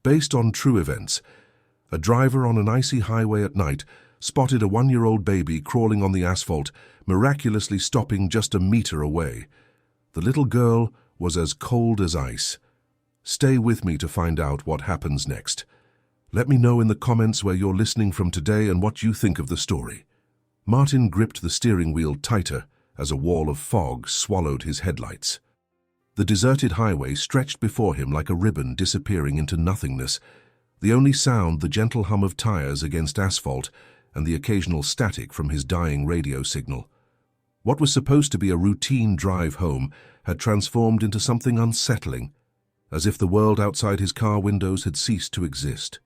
Based on true events, a driver on an icy highway at night spotted a 1-year-old baby crawling on the asphalt, miraculously stopping just a meter away. The little girl was as cold as ice. Stay with me to find out what happens next. Let me know in the comments where you're listening from today and what you think of the story. Martin gripped the steering wheel tighter as a wall of fog swallowed his headlights. The deserted highway stretched before him like a ribbon disappearing into nothingness, the only sound the gentle hum of tires against asphalt and the occasional static from his dying radio signal. What was supposed to be a routine drive home had transformed into something unsettling, as if the world outside his car windows had ceased to exist.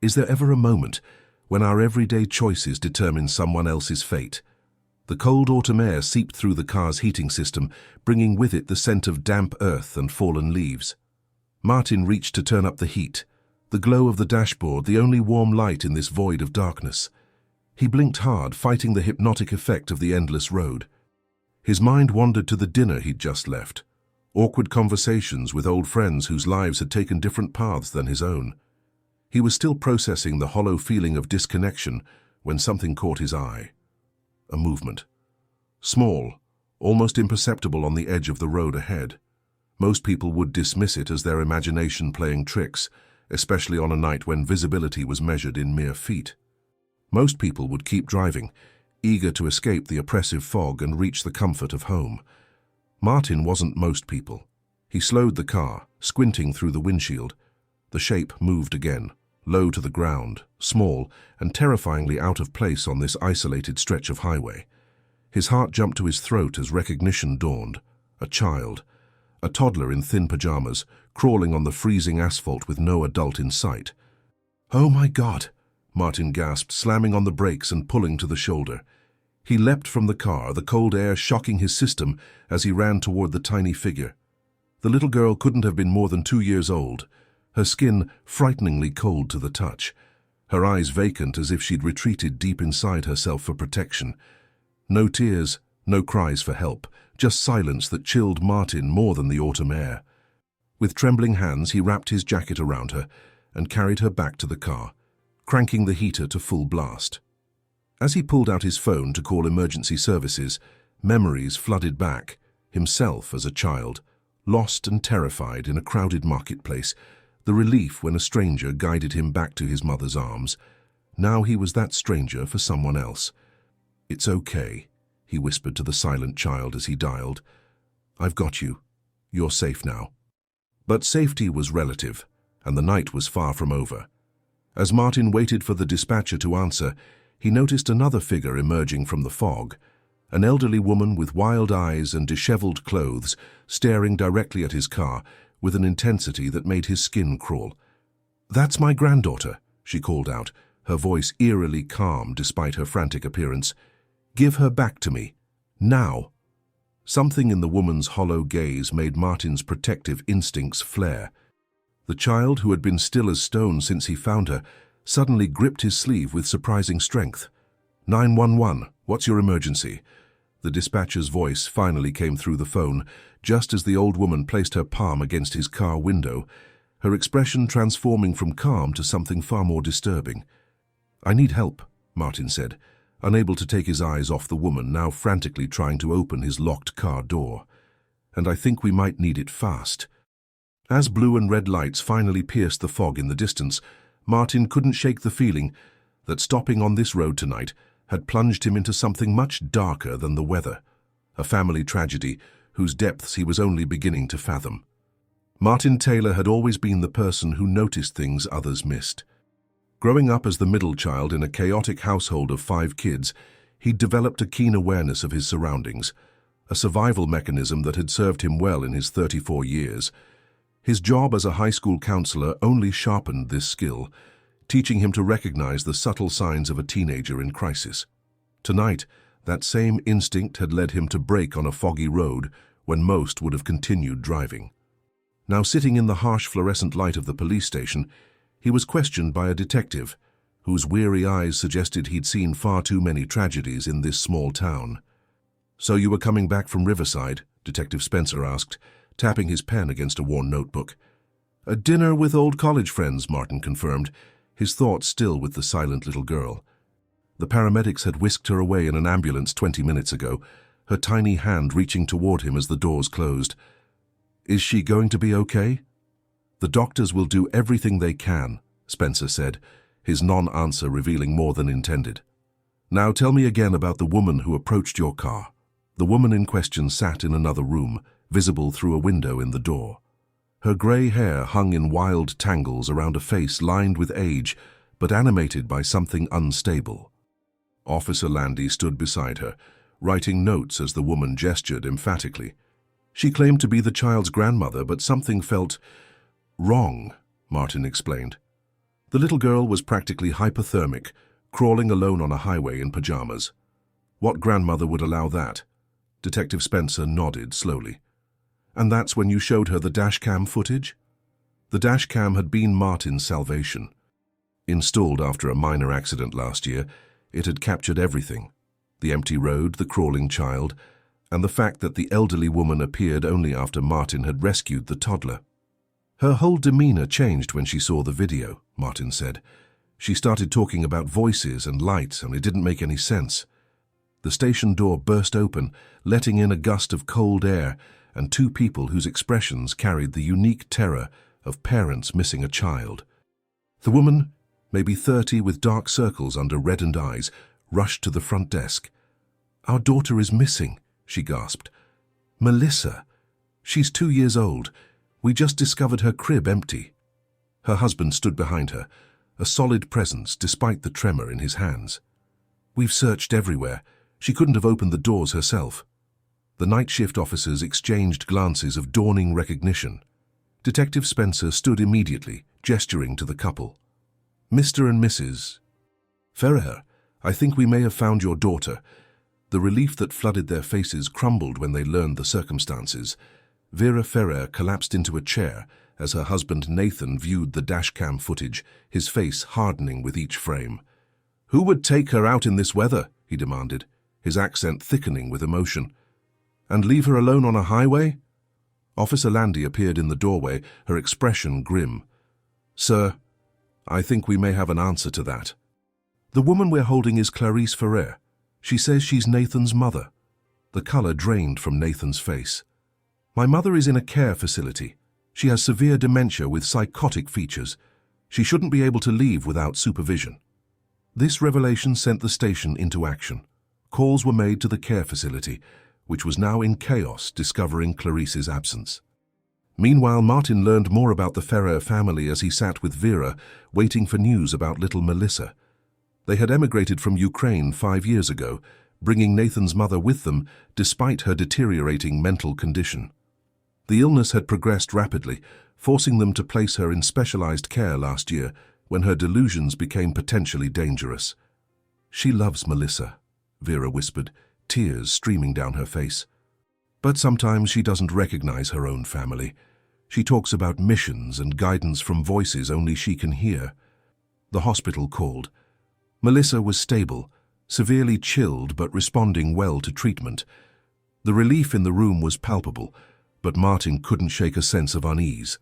Is there ever a moment when our everyday choices determine someone else's fate? The cold autumn air seeped through the car's heating system, bringing with it the scent of damp earth and fallen leaves. Martin reached to turn up the heat, the glow of the dashboard the only warm light in this void of darkness. He blinked hard, fighting the hypnotic effect of the endless road. His mind wandered to the dinner he'd just left, awkward conversations with old friends whose lives had taken different paths than his own. He was still processing the hollow feeling of disconnection when something caught his eye. A movement. Small, almost imperceptible on the edge of the road ahead. Most people would dismiss it as their imagination playing tricks, especially on a night when visibility was measured in mere feet. Most people would keep driving, eager to escape the oppressive fog and reach the comfort of home. Martin wasn't most people. He slowed the car, squinting through the windshield. The shape moved again, low to the ground, small and terrifyingly out of place on this isolated stretch of highway. His heart jumped to his throat as recognition dawned. A child, a toddler in thin pajamas, crawling on the freezing asphalt with no adult in sight. "Oh my God!" Martin gasped, slamming on the brakes and pulling to the shoulder. He leapt from the car, the cold air shocking his system as he ran toward the tiny figure. The little girl couldn't have been more than 2 years old, her skin frighteningly cold to the touch, her eyes vacant as if she'd retreated deep inside herself for protection. No tears, no cries for help, just silence that chilled Martin more than the autumn air. With trembling hands, he wrapped his jacket around her and carried her back to the car, cranking the heater to full blast. As he pulled out his phone to call emergency services, memories flooded back, himself as a child, lost and terrified in a crowded marketplace, the relief when a stranger guided him back to his mother's arms. Now he was that stranger for someone else. "It's okay," he whispered to the silent child as he dialed. "I've got you. You're safe now." But safety was relative, and the night was far from over. As Martin waited for the dispatcher to answer, he noticed another figure emerging from the fog, an elderly woman with wild eyes and disheveled clothes staring directly at his car with an intensity that made his skin crawl. "That's my granddaughter," she called out, her voice eerily calm despite her frantic appearance. "Give her back to me. Now." Something in the woman's hollow gaze made Martin's protective instincts flare. The child, who had been still as stone since he found her, suddenly gripped his sleeve with surprising strength. 911, what's your emergency?" The dispatcher's voice finally came through the phone, just as the old woman placed her palm against his car window, her expression transforming from calm to something far more disturbing. "I need help," Martin said, unable to take his eyes off the woman now frantically trying to open his locked car door. "And I think we might need it fast." As blue and red lights finally pierced the fog in the distance, Martin couldn't shake the feeling that stopping on this road tonight had plunged him into something much darker than the weather, a family tragedy whose depths he was only beginning to fathom. Martin Taylor had always been the person who noticed things others missed. Growing up as the middle child in a chaotic household of 5 kids, he'd developed a keen awareness of his surroundings, a survival mechanism that had served him well in his 34 years. His job as a high school counselor only sharpened this skill, teaching him to recognize the subtle signs of a teenager in crisis. Tonight, that same instinct had led him to brake on a foggy road when most would have continued driving. Now sitting in the harsh fluorescent light of the police station, he was questioned by a detective, whose weary eyes suggested he'd seen far too many tragedies in this small town. "So you were coming back from Riverside?" Detective Spencer asked, tapping his pen against a worn notebook. A dinner with old college friends, Martin confirmed, his thoughts still with the silent little girl. The paramedics had whisked her away in an ambulance 20 minutes ago, her tiny hand reaching toward him as the doors closed. Is she going to be okay? The doctors will do everything they can, Spencer said, his non-answer revealing more than intended. Now tell me again about the woman who approached your car. The woman in question sat in another room, visible through a window in the door. Her grey hair hung in wild tangles around a face lined with age, but animated by something unstable. Officer Landy stood beside her, writing notes as the woman gestured emphatically. She claimed to be the child's grandmother, but something felt wrong, Martin explained. The little girl was practically hypothermic, crawling alone on a highway in pajamas. What grandmother would allow that? Detective Spencer nodded slowly. And that's when you showed her the dashcam footage? The dashcam had been Martin's salvation. Installed after a minor accident last year, it had captured everything. The empty road, the crawling child, and the fact that the elderly woman appeared only after Martin had rescued the toddler. Her whole demeanor changed when she saw the video, Martin said. She started talking about voices and lights, and it didn't make any sense. The station door burst open, letting in a gust of cold air and two people whose expressions carried the unique terror of parents missing a child. The woman, maybe 30 with dark circles under reddened eyes, rushed to the front desk. "Our daughter is missing," she gasped. "Melissa. She's 2 years old. We just discovered her crib empty." Her husband stood behind her, a solid presence despite the tremor in his hands. "We've searched everywhere. She couldn't have opened the doors herself." The night shift officers exchanged glances of dawning recognition. Detective Spencer stood immediately, gesturing to the couple. "Mr. and Mrs. Ferrer, I think we may have found your daughter." The relief that flooded their faces crumbled when they learned the circumstances. Vera Ferrer collapsed into a chair as her husband Nathan viewed the dashcam footage, his face hardening with each frame. "Who would take her out in this weather?" he demanded, his accent thickening with emotion. "And leave her alone on a highway?" Officer Landy appeared in the doorway, her expression grim. "Sir, I think we may have an answer to that. The woman we're holding is Clarice Ferrer. She says she's Nathan's mother." The color drained from Nathan's face. "My mother is in a care facility. She has severe dementia with psychotic features. She shouldn't be able to leave without supervision." This revelation sent the station into action. Calls were made to the care facility, which was now in chaos discovering Clarice's absence. Meanwhile, Martin learned more about the Ferrer family as he sat with Vera, waiting for news about little Melissa. They had emigrated from Ukraine 5 years ago, bringing Nathan's mother with them despite her deteriorating mental condition. The illness had progressed rapidly, forcing them to place her in specialized care last year when her delusions became potentially dangerous. "She loves Melissa," Vera whispered, tears streaming down her face. "But sometimes she doesn't recognize her own family. She talks about missions and guidance from voices only she can hear." The hospital called. Melissa was stable, severely chilled but responding well to treatment. The relief in the room was palpable, but Martin couldn't shake a sense of unease.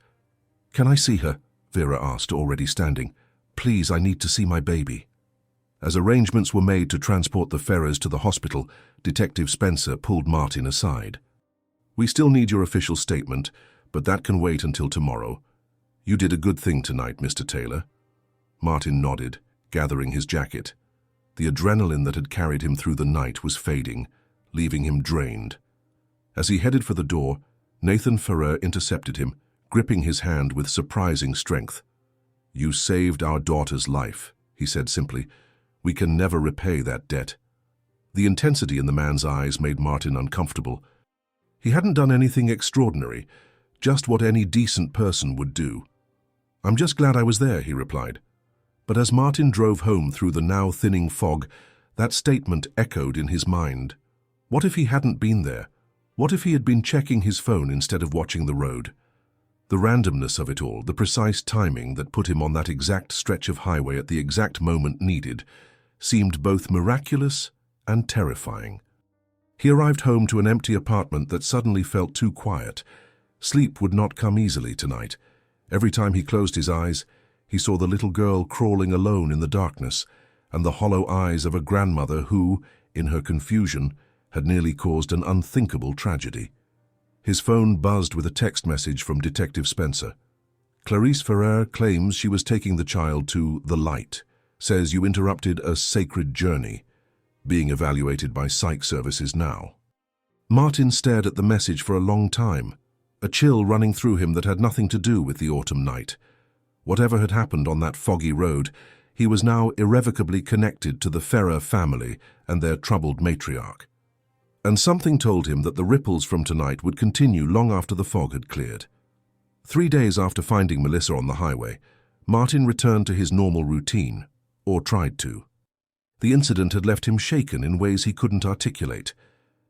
"Can I see her?" Vera asked, already standing. "Please, I need to see my baby." As arrangements were made to transport the Ferrers to the hospital, Detective Spencer pulled Martin aside. "We still need your official statement, but that can wait until tomorrow. You did a good thing tonight, Mr. Taylor." Martin nodded, gathering his jacket. The adrenaline that had carried him through the night was fading, leaving him drained. As he headed for the door, Nathan Ferrer intercepted him, gripping his hand with surprising strength. "You saved our daughter's life," he said simply. "We can never repay that debt." The intensity in the man's eyes made Martin uncomfortable. He hadn't done anything extraordinary, just what any decent person would do. "I'm just glad I was there," he replied. But as Martin drove home through the now thinning fog, that statement echoed in his mind. What if he hadn't been there? What if he had been checking his phone instead of watching the road? The randomness of it all, the precise timing that put him on that exact stretch of highway at the exact moment needed, seemed both miraculous and terrifying. He arrived home to an empty apartment that suddenly felt too quiet. Sleep would not come easily tonight. Every time he closed his eyes, he saw the little girl crawling alone in the darkness and the hollow eyes of a grandmother who, in her confusion, had nearly caused an unthinkable tragedy. His phone buzzed with a text message from Detective Spencer. Clarice Ferrer claims she was taking the child to the light, says you interrupted a sacred journey, being evaluated by psych services now. Martin stared at the message for a long time, a chill running through him that had nothing to do with the autumn night. Whatever had happened on that foggy road, he was now irrevocably connected to the Ferrer family and their troubled matriarch. And something told him that the ripples from tonight would continue long after the fog had cleared. 3 days after finding Melissa on the highway, Martin returned to his normal routine, or tried to. The incident had left him shaken in ways he couldn't articulate.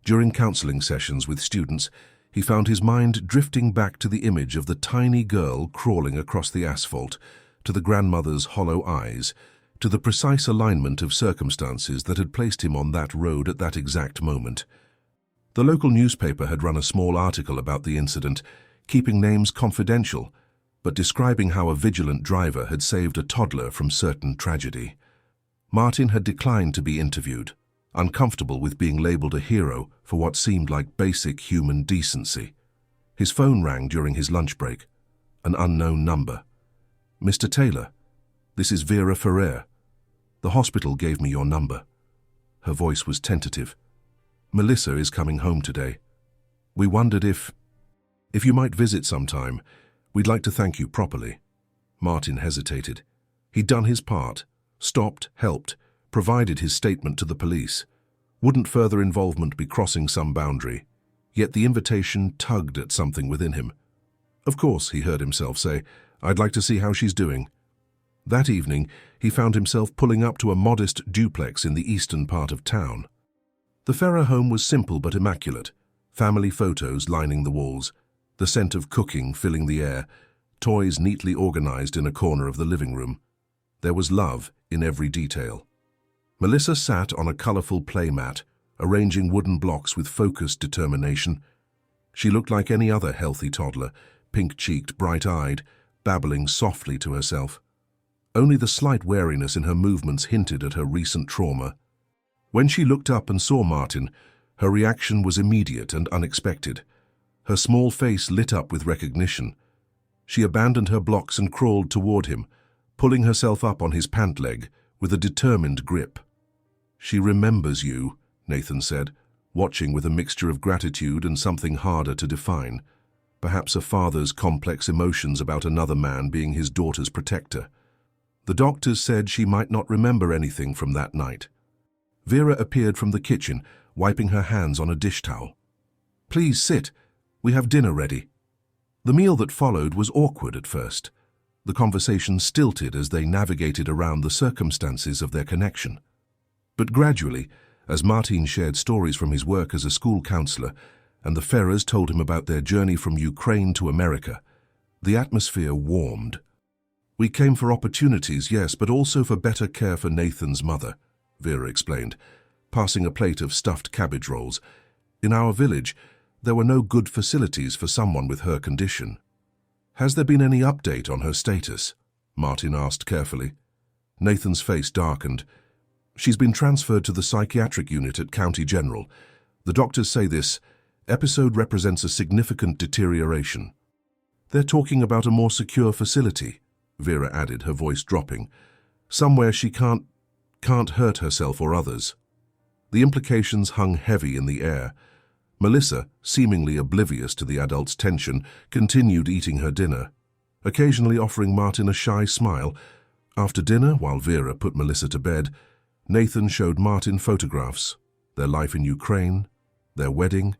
During counseling sessions with students, he found his mind drifting back to the image of the tiny girl crawling across the asphalt, to the grandmother's hollow eyes, to the precise alignment of circumstances that had placed him on that road at that exact moment. The local newspaper had run a small article about the incident, keeping names confidential, but describing how a vigilant driver had saved a toddler from certain tragedy. Martin had declined to be interviewed, uncomfortable with being labeled a hero for what seemed like basic human decency. His phone rang during his lunch break, an unknown number. "Mr. Taylor, this is Vera Ferrer. The hospital gave me your number." Her voice was tentative. "Melissa is coming home today. We wondered if you might visit sometime. We'd like to thank you properly." Martin hesitated. He'd done his part, stopped, helped, provided his statement to the police. Wouldn't further involvement be crossing some boundary? Yet the invitation tugged at something within him. "Of course," he heard himself say, "I'd like to see how she's doing." That evening, he found himself pulling up to a modest duplex in the eastern part of town. The Ferrer home was simple but immaculate, family photos lining the walls, the scent of cooking filling the air, toys neatly organized in a corner of the living room. There was love in every detail. Melissa sat on a colorful playmat, arranging wooden blocks with focused determination. She looked like any other healthy toddler, pink-cheeked, bright-eyed, babbling softly to herself. Only the slight wariness in her movements hinted at her recent trauma. When she looked up and saw Martin, her reaction was immediate and unexpected. Her small face lit up with recognition. She abandoned her blocks and crawled toward him, pulling herself up on his pant leg with a determined grip. "She remembers you," Nathan said, watching with a mixture of gratitude and something harder to define. Perhaps a father's complex emotions about another man being his daughter's protector. The doctors said she might not remember anything from that night. Vera appeared from the kitchen, wiping her hands on a dish towel. "Please sit. We have dinner ready." The meal that followed was awkward at first. The conversation stilted as they navigated around the circumstances of their connection. But gradually, as Martin shared stories from his work as a school counselor, and the Ferrers told him about their journey from Ukraine to America, the atmosphere warmed. "We came for opportunities, yes, but also for better care for Nathan's mother," Vera explained, passing a plate of stuffed cabbage rolls. "In our village, there were no good facilities for someone with her condition." "Has there been any update on her status?" Martin asked carefully. Nathan's face darkened. "She's been transferred to the psychiatric unit at County General. The doctors say this episode represents a significant deterioration." "They're talking about a more secure facility," Vera added, her voice dropping. "Somewhere she can't hurt herself or others." The implications hung heavy in the air. Melissa, seemingly oblivious to the adult's tension, continued eating her dinner, occasionally offering Martin a shy smile. After dinner, while Vera put Melissa to bed, Nathan showed Martin photographs, their life in Ukraine, their wedding,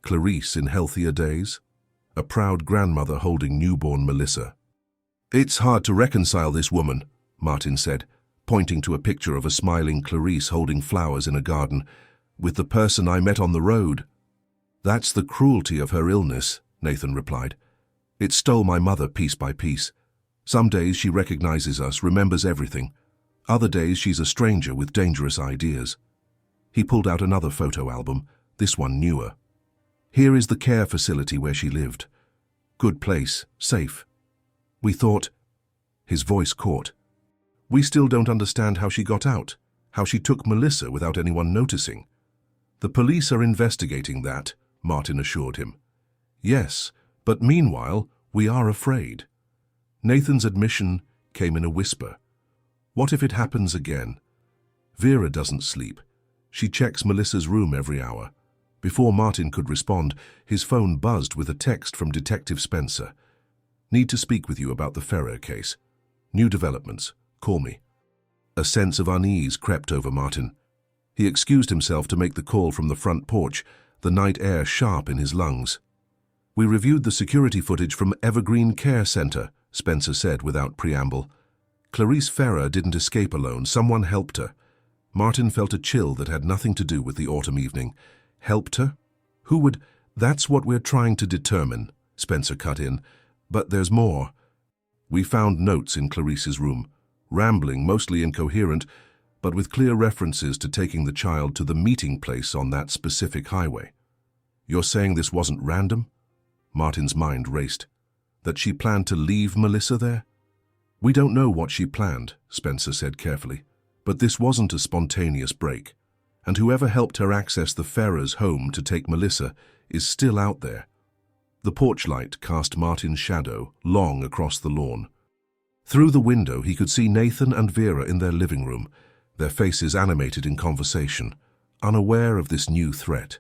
Clarice in healthier days, a proud grandmother holding newborn Melissa. "It's hard to reconcile this woman," Martin said, pointing to a picture of a smiling Clarice holding flowers in a garden, "with the person I met on the road." "That's the cruelty of her illness," Nathan replied. "It stole my mother piece by piece. Some days she recognizes us, remembers everything. Other days she's a stranger with dangerous ideas." He pulled out another photo album, this one newer. "Here is the care facility where she lived. Good place, safe. We thought... His voice caught. We still don't understand how she got out, how she took Melissa without anyone noticing. The police are investigating that, Martin assured him. Yes, but meanwhile, we are afraid. Nathan's admission came in a whisper. What if it happens again? Vera doesn't sleep. She checks Melissa's room every hour. Before Martin could respond, his phone buzzed with a text from Detective Spencer. Need to speak with you about the Ferrer case. New developments. Call me. A sense of unease crept over Martin. He excused himself to make the call from the front porch, the night air sharp in his lungs. We reviewed the security footage from Evergreen Care Center, Spencer said without preamble. Clarice Ferrer didn't escape alone. Someone helped her. Martin felt a chill that had nothing to do with the autumn evening. Helped her? Who would... That's what we're trying to determine, Spencer cut in. But there's more. We found notes in Clarice's room, rambling, mostly incoherent, but with clear references to taking the child to the meeting place on that specific highway. You're saying this wasn't random? Martin's mind raced. That she planned to leave Melissa there? We don't know what she planned, Spencer said carefully, but this wasn't a spontaneous break. And whoever helped her access the Ferrers' home to take Melissa is still out there. The porch light cast Martin's shadow long across the lawn. Through the window he could see Nathan and Vera in their living room, their faces animated in conversation, unaware of this new threat.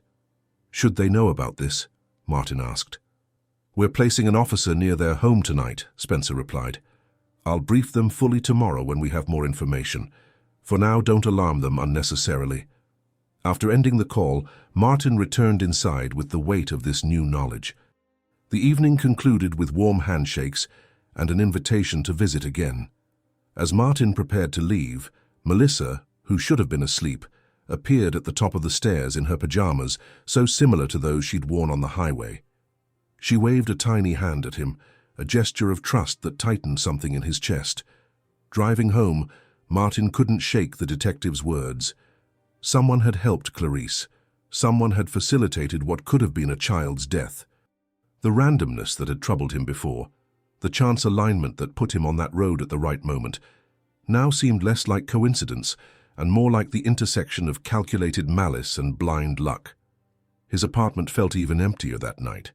Should they know about this? Martin asked. We're placing an officer near their home tonight, Spencer replied. I'll brief them fully tomorrow when we have more information. For now, don't alarm them unnecessarily. After ending the call, Martin returned inside with the weight of this new knowledge. The evening concluded with warm handshakes and an invitation to visit again. As Martin prepared to leave, Melissa, who should have been asleep, appeared at the top of the stairs in her pajamas, so similar to those she'd worn on the highway. She waved a tiny hand at him, a gesture of trust that tightened something in his chest. Driving home, Martin couldn't shake the detective's words. Someone had helped Clarice. Someone had facilitated what could have been a child's death. The randomness that had troubled him before, the chance alignment that put him on that road at the right moment, now seemed less like coincidence and more like the intersection of calculated malice and blind luck. His apartment felt even emptier that night.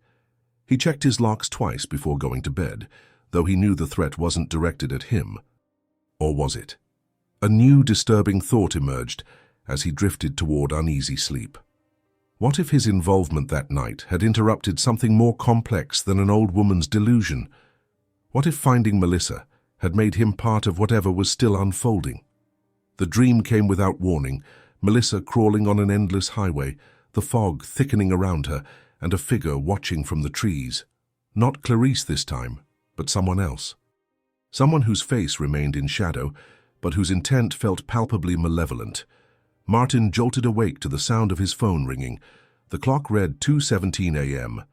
He checked his locks twice before going to bed, though he knew the threat wasn't directed at him. Or was it? A new disturbing thought emerged as he drifted toward uneasy sleep. What if his involvement that night had interrupted something more complex than an old woman's delusion? What if finding Melissa had made him part of whatever was still unfolding? The dream came without warning, Melissa crawling on an endless highway, the fog thickening around her, and a figure watching from the trees. Not Clarice this time, but someone else. Someone whose face remained in shadow, but whose intent felt palpably malevolent. Martin jolted awake to the sound of his phone ringing. The clock read 2:17 a.m.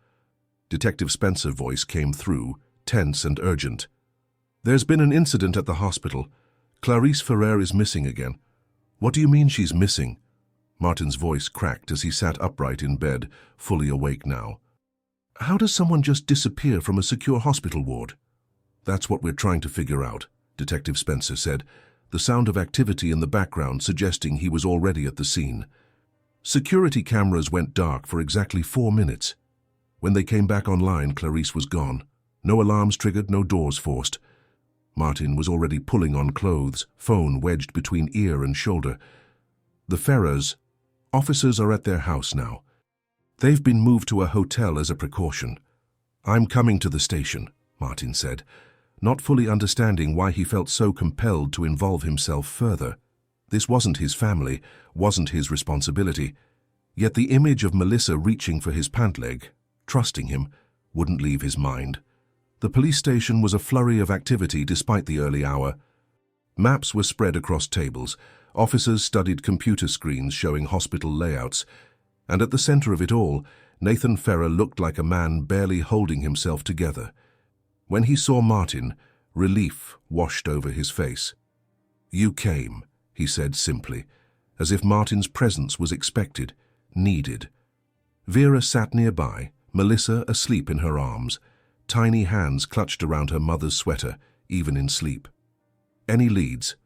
Detective Spencer's voice came through, tense and urgent. There's been an incident at the hospital. Clarice Ferrer is missing again. What do you mean she's missing? Martin's voice cracked as he sat upright in bed, fully awake now. How does someone just disappear from a secure hospital ward? That's what we're trying to figure out, Detective Spencer said, the sound of activity in the background suggesting he was already at the scene. Security cameras went dark for exactly 4 minutes. When they came back online, Clarice was gone. No alarms triggered, no doors forced. Martin was already pulling on clothes, phone wedged between ear and shoulder. The Ferrers, officers are at their house now. They've been moved to a hotel as a precaution. I'm coming to the station, Martin said, not fully understanding why he felt so compelled to involve himself further. This wasn't his family, wasn't his responsibility. Yet the image of Melissa reaching for his pant leg, trusting him, wouldn't leave his mind. The police station was a flurry of activity despite the early hour. Maps were spread across tables. Officers studied computer screens showing hospital layouts. And at the center of it all, Nathan Ferrer looked like a man barely holding himself together. When he saw Martin, relief washed over his face. You came, he said simply, as if Martin's presence was expected, needed. Vera sat nearby, Melissa asleep in her arms. Tiny hands clutched around her mother's sweater, even in sleep. "Any leads?"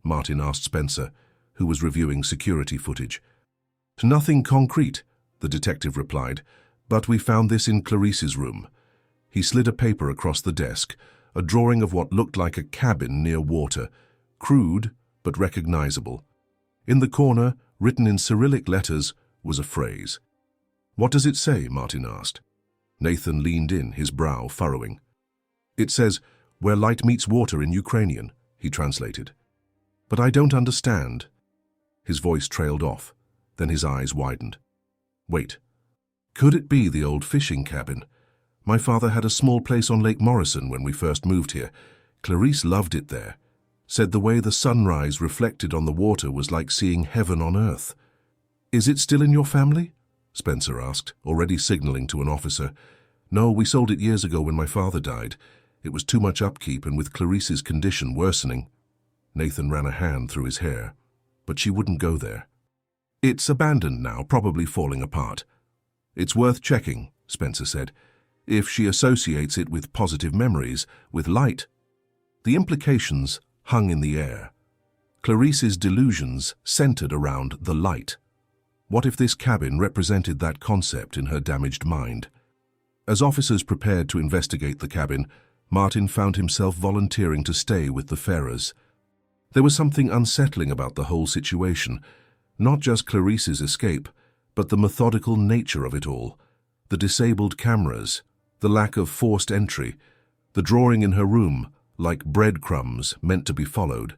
Martin asked Spencer, who was reviewing security footage. "Nothing concrete," the detective replied, "but we found this in Clarice's room." He slid a paper across the desk, a drawing of what looked like a cabin near water, crude but recognizable. In the corner, written in Cyrillic letters, was a phrase. "What does it say?" Martin asked. Nathan leaned in, his brow furrowing. "It says, 'Where light meets water' in Ukrainian," he translated. "But I don't understand." His voice trailed off, then his eyes widened. "Wait. Could it be the old fishing cabin? My father had a small place on Lake Morrison when we first moved here. Clarice loved it there. Said the way the sunrise reflected on the water was like seeing heaven on earth." "Is it still in your family?" Spencer asked, already signaling to an officer. "No, we sold it years ago when my father died. It was too much upkeep, and with Clarice's condition worsening." Nathan ran a hand through his hair. "But she wouldn't go there." "It's abandoned now, probably falling apart." "It's worth checking," Spencer said. "If she associates it with positive memories, with light." The implications hung in the air. Clarice's delusions centered around the light. What if this cabin represented that concept in her damaged mind? As officers prepared to investigate the cabin, Martin found himself volunteering to stay with the Ferrers. There was something unsettling about the whole situation, not just Clarice's escape, but the methodical nature of it all. The disabled cameras, the lack of forced entry, the drawing in her room, like breadcrumbs meant to be followed.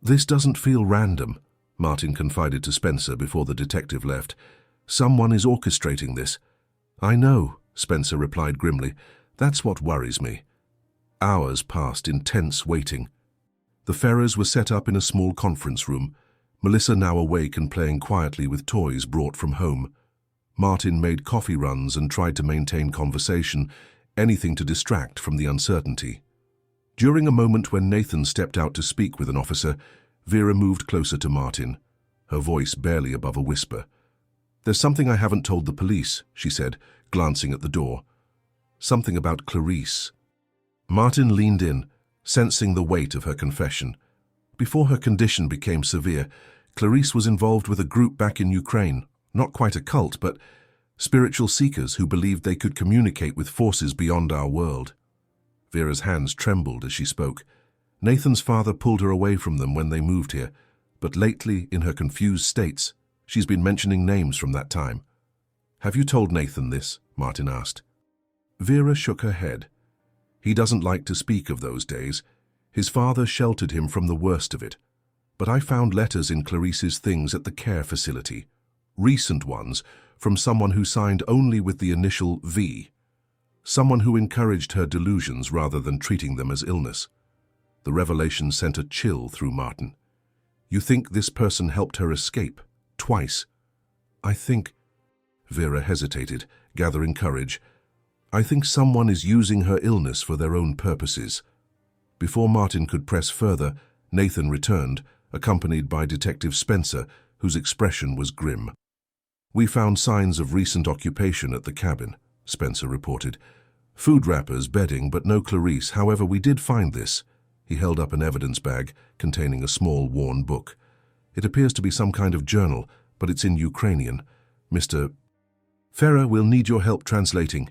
"This doesn't feel random," Martin confided to Spencer before the detective left. "Someone is orchestrating this." "I know," Spencer replied grimly. "That's what worries me." Hours passed in tense waiting. The Ferrers were set up in a small conference room, Melissa now awake and playing quietly with toys brought from home. Martin made coffee runs and tried to maintain conversation, anything to distract from the uncertainty. During a moment when Nathan stepped out to speak with an officer, Vera moved closer to Martin, her voice barely above a whisper. "There's something I haven't told the police," she said, glancing at the door. "Something about Clarice." Martin leaned in, sensing the weight of her confession. Before her condition became severe, Clarice was involved with a group back in Ukraine, not quite a cult, but spiritual seekers who believed they could communicate with forces beyond our world. Vera's hands trembled as she spoke. Nathan's father pulled her away from them when they moved here, but lately, in her confused states, she's been mentioning names from that time. "Have you told Nathan this?" Martin asked. Vera shook her head. "He doesn't like to speak of those days. His father sheltered him from the worst of it. But I found letters in Clarice's things at the care facility. Recent ones, from someone who signed only with the initial V. Someone who encouraged her delusions rather than treating them as illness." The revelation sent a chill through Martin. "You think this person helped her escape? Twice?" "I think—" Vera hesitated, gathering courage. "I think someone is using her illness for their own purposes." Before Martin could press further, Nathan returned, accompanied by Detective Spencer, whose expression was grim. "We found signs of recent occupation at the cabin," Spencer reported. "Food wrappers, bedding, but no Clarice. However, we did find this." He held up an evidence bag containing a small, worn book. "It appears to be some kind of journal, but it's in Ukrainian. Mr. Ferrer will need your help translating."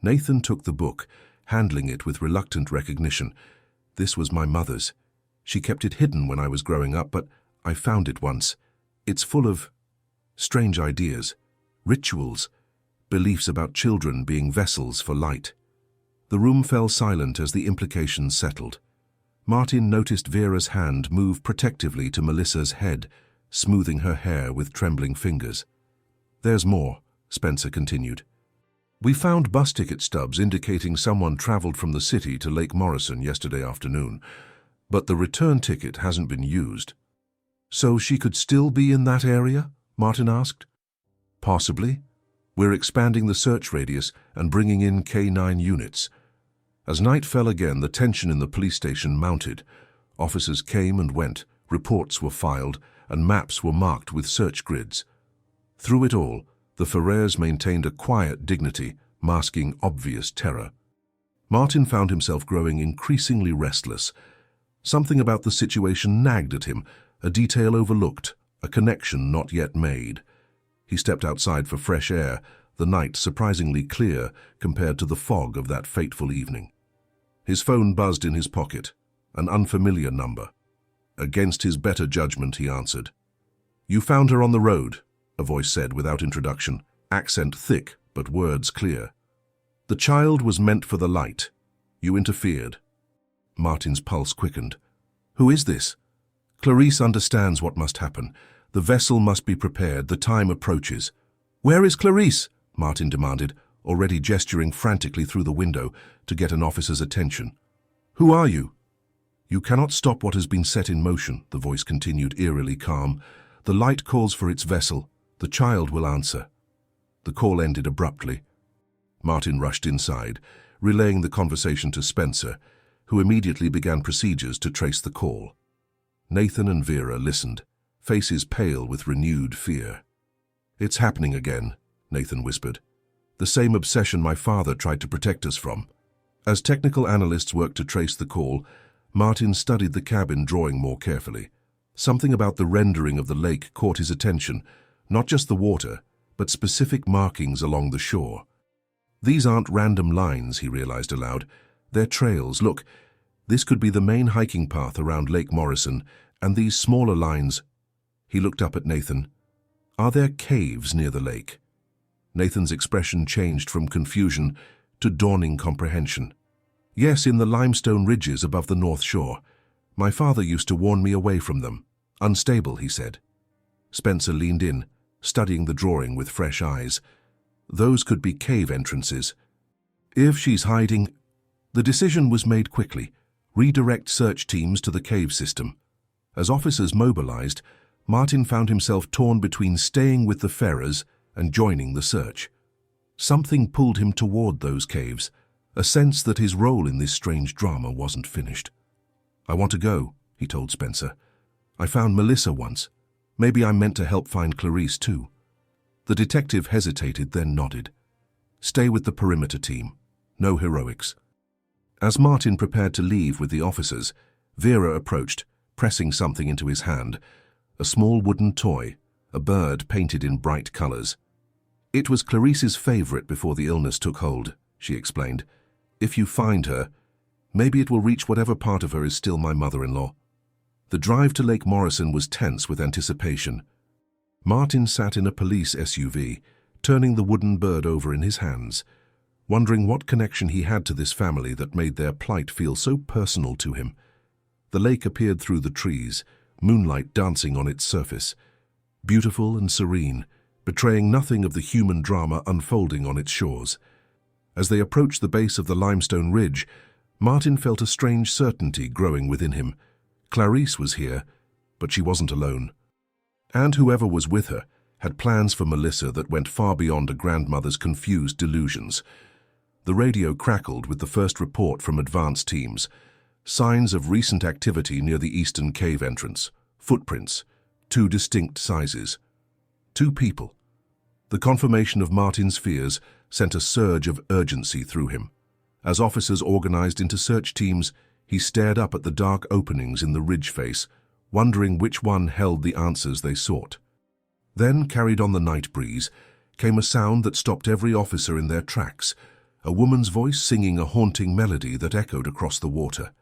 Nathan took the book, handling it with reluctant recognition. "This was my mother's. She kept it hidden when I was growing up, but I found it once. It's full of strange ideas, rituals, beliefs about children being vessels for light." The room fell silent as the implications settled. Martin noticed Vera's hand move protectively to Melissa's head, smoothing her hair with trembling fingers. "There's more," Spencer continued. "We found bus ticket stubs indicating someone traveled from the city to Lake Morrison yesterday afternoon, but the return ticket hasn't been used." "So she could still be in that area?" Martin asked. "Possibly. We're expanding the search radius and bringing in K9 units." As night fell again, the tension in the police station mounted. Officers came and went, reports were filed, and maps were marked with search grids. Through it all, the Ferrers maintained a quiet dignity, masking obvious terror. Martin found himself growing increasingly restless. Something about the situation nagged at him, a detail overlooked, a connection not yet made. He stepped outside for fresh air, the night surprisingly clear compared to the fog of that fateful evening. His phone buzzed in his pocket, an unfamiliar number. Against his better judgment, he answered. "You found her on the road," a voice said without introduction, accent thick but words clear. "The child was meant for the light. You interfered." Martin's pulse quickened. "Who is this?" "Clarice understands what must happen. The vessel must be prepared. The time approaches." "Where is Clarice?" Martin demanded, already gesturing frantically through the window to get an officer's attention. "Who are you?" "You cannot stop what has been set in motion," the voice continued, eerily calm. "The light calls for its vessel. The child will answer." The call ended abruptly. Martin rushed inside, relaying the conversation to Spencer, who immediately began procedures to trace the call. Nathan and Vera listened, faces pale with renewed fear. "It's happening again," Nathan whispered. "The same obsession my father tried to protect us from." As technical analysts worked to trace the call, Martin studied the cabin drawing more carefully. Something about the rendering of the lake caught his attention, not just the water, but specific markings along the shore. "These aren't random lines," he realized aloud. "They're trails. Look, this could be the main hiking path around Lake Morrison, and these smaller lines—" He looked up at Nathan. "Are there caves near the lake?" Nathan's expression changed from confusion to dawning comprehension. "Yes, in the limestone ridges above the north shore. My father used to warn me away from them. Unstable," he said. Spencer leaned in, studying the drawing with fresh eyes. "Those could be cave entrances. If she's hiding—" The decision was made quickly. Redirect search teams to the cave system. As officers mobilized, Martin found himself torn between staying with the Ferrers and joining the search. Something pulled him toward those caves, a sense that his role in this strange drama wasn't finished. "I want to go," he told Spencer. "I found Melissa once. Maybe I'm meant to help find Clarice too." The detective hesitated, then nodded. "Stay with the perimeter team. No heroics." As Martin prepared to leave with the officers, Vera approached, pressing something into his hand. A small wooden toy, a bird painted in bright colors. "It was Clarice's favorite before the illness took hold," she explained. "If you find her, maybe it will reach whatever part of her is still my mother-in-law." The drive to Lake Morrison was tense with anticipation. Martin sat in a police SUV, turning the wooden bird over in his hands, wondering what connection he had to this family that made their plight feel so personal to him. The lake appeared through the trees, moonlight dancing on its surface, beautiful and serene, betraying nothing of the human drama unfolding on its shores. As they approached the base of the limestone ridge, Martin felt a strange certainty growing within him. Clarice was here, but she wasn't alone. And whoever was with her had plans for Melissa that went far beyond a grandmother's confused delusions. The radio crackled with the first report from advance teams. Signs of recent activity near the eastern cave entrance. Footprints. 2 distinct sizes. 2 people. The confirmation of Martin's fears sent a surge of urgency through him. As officers organized into search teams, he stared up at the dark openings in the ridge face, wondering which one held the answers they sought. Then, carried on the night breeze, came a sound that stopped every officer in their tracks, a woman's voice singing a haunting melody that echoed across the water.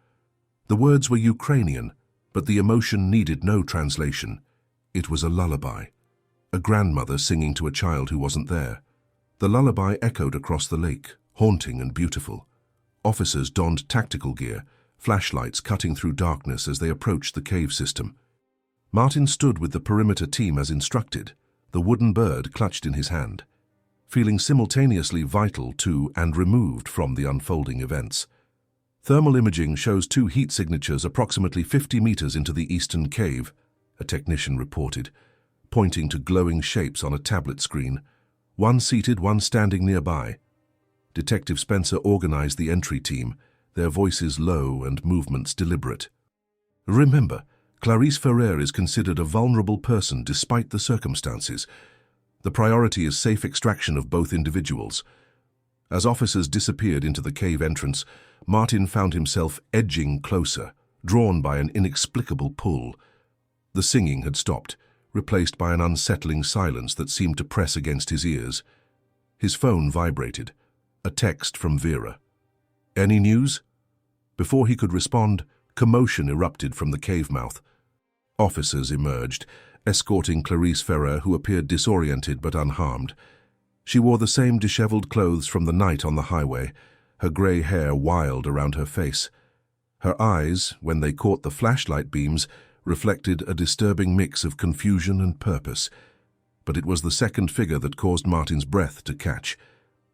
The words were Ukrainian, but the emotion needed no translation. It was a lullaby, a grandmother singing to a child who wasn't there. The lullaby echoed across the lake, haunting and beautiful. Officers donned tactical gear, flashlights cutting through darkness as they approached the cave system. Martin stood with the perimeter team as instructed, the wooden bird clutched in his hand, feeling simultaneously vital to and removed from the unfolding events. Thermal imaging shows 2 heat signatures approximately 50 meters into the eastern cave, a technician reported, pointing to glowing shapes on a tablet screen, one seated, one standing nearby. Detective Spencer organized the entry team, their voices low and movements deliberate. "Remember, Clarice Ferrer is considered a vulnerable person despite the circumstances. The priority is safe extraction of both individuals." As officers disappeared into the cave entrance, Martin found himself edging closer, drawn by an inexplicable pull. The singing had stopped, replaced by an unsettling silence that seemed to press against his ears. His phone vibrated. A text from Vera. "Any news?" Before he could respond, commotion erupted from the cave mouth. Officers emerged, escorting Clarice Ferrer, who appeared disoriented but unharmed. She wore the same disheveled clothes from the night on the highway, her grey hair wild around her face. Her eyes, when they caught the flashlight beams, reflected a disturbing mix of confusion and purpose. But it was the second figure that caused Martin's breath to catch.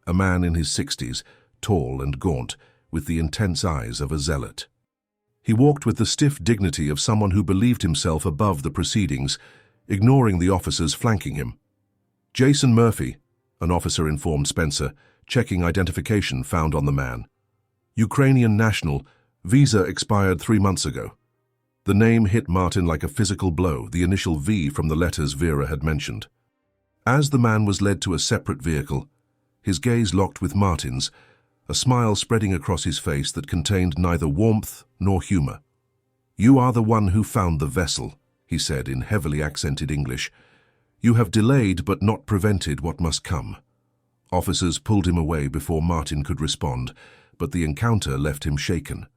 A man in his 60s, tall and gaunt, with the intense eyes of a zealot. He walked with the stiff dignity of someone who believed himself above the proceedings, ignoring the officers flanking him. "Jason Murphy," an officer informed Spencer, checking identification found on the man. "Ukrainian national, visa expired 3 months ago." The name hit Martin like a physical blow, the initial V from the letters Vera had mentioned. As the man was led to a separate vehicle, his gaze locked with Martin's, a smile spreading across his face that contained neither warmth nor humor. "You are the one who found the vessel," he said in heavily accented English. "You have delayed but not prevented what must come." Officers pulled him away before Martin could respond, but the encounter left him shaken.